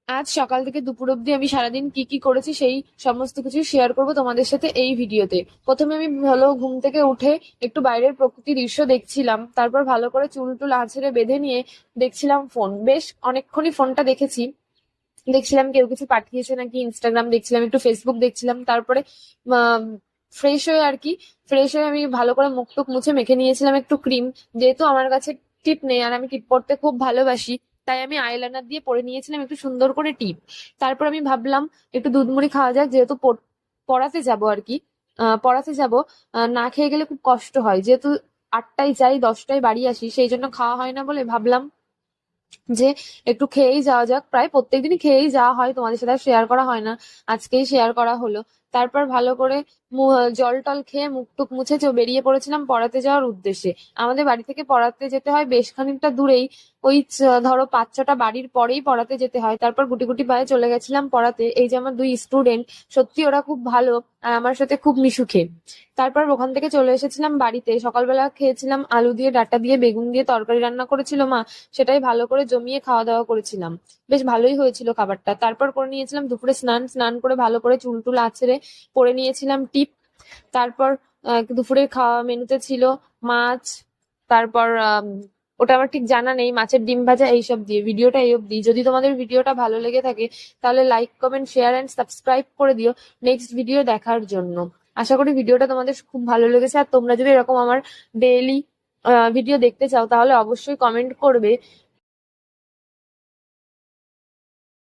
আজ সকাল থেকে দুপুর অব্দি আমি সারাদিন কি কি করেছি সেই সমস্ত কিছু শেয়ার করব তোমাদের সাথে এই ভিডিওতে। প্রথমে আমি ভালো ঘুম থেকে উঠে একটু বাইরের প্রকৃতি দৃশ্য দেখছিলাম, তারপর ভালো করে চুল টুল আঁচড়ে বেঁধে নিয়ে দেখছিলাম ফোন। বেশ অনেকক্ষণই ফোনটা দেখেছি, দেখছিলাম কেউ কিছু পাঠিয়েছে নাকি, ইনস্টাগ্রাম দেখছিলাম, একটু ফেসবুক দেখছিলাম। তারপরে ফ্রেশ হয়ে আর কি, ফ্রেশ হয়ে আমি ভালো করে মুখ টুক মুছে মেখে নিয়েছিলাম একটু ক্রিম। যেহেতু আমার কাছে টিপ নেই আর আমি টিপ পরতে খুব ভালোবাসি, তাই আমি আইলাইনার দিয়ে পরে নিয়েছিলাম একটু সুন্দর করে টিপ। তারপর আমি ভাবলাম একটু দুধ মুড়ি খাওয়া যাক, যেহেতু পড়াতে যাব আর কি। পড়াতে যাব, না খেয়ে গেলে খুব কষ্ট হয়। যেহেতু 8টায় যাই 10টায় বাড়ি আসি, সেই জন্য খাওয়া হয় না বলে ভাবলাম যে একটু খেয়েই যাওয়া যাক। প্রায় প্রত্যেকদিনই খেয়েই যাওয়া হয়, তোমাদের সাথে শেয়ার করা হয় না, আজকেই শেয়ার করা হলো। তারপর ভালো করে জল টল খেয়ে মুখ টুক মুছে বেরিয়ে পড়েছিলাম পড়াতে যাওয়ার উদ্দেশ্যে। আমাদের বাড়ি থেকে পড়াতে যেতে হয় বেশ খানিকটা দূরেই, ওই ধরো 5-6টা বাড়ির পরেই পড়াতে যেতে হয়। তারপর গুটি গুটি পায়ে চলে গেছিলাম পড়াতে। এই যে আমার দুই স্টুডেন্ট, সত্যি ওরা খুব ভালো আর আমার সাথে খুব মিশুকে। তারপর ওখান থেকে চলে এসেছিলাম বাড়িতে। সকালবেলা খেয়েছিলাম আলু দিয়ে ডাঁটা দিয়ে বেগুন দিয়ে তরকারি রান্না করেছিল মা, সেটাই ভালো করে জমিয়ে খাওয়া দাওয়া করেছিলাম। বেশ ভালোই হয়েছিল খাবারটা। তারপর করে নিয়েছিলাম দুপুরে স্নান, স্নান করে ভালো করে চুল টুল আঁচড়ে পরে নিয়েছিলাম টিপ। তারপর দুপুরের খাওয়া মেনুতে ছিল মাছ, তারপর ওটা আমার ঠিক জানা নেই, মাছের ডিম ভাজা এইসব দিয়ে। ভিডিওটা এই অব্দি। যদি তোমাদের ভিডিওটা ভালো লেগে থাকে তাহলে like comment share and subscribe করে দিও নেক্সট ভিডিও দেখার জন্য। আশা করি ভিডিওটা তোমাদের খুব ভালো লেগেছে। আর তোমরা যদি এরকম আমার ডেইলি ভিডিও দেখতে চাও তাহলে অবশ্যই কমেন্ট করবে।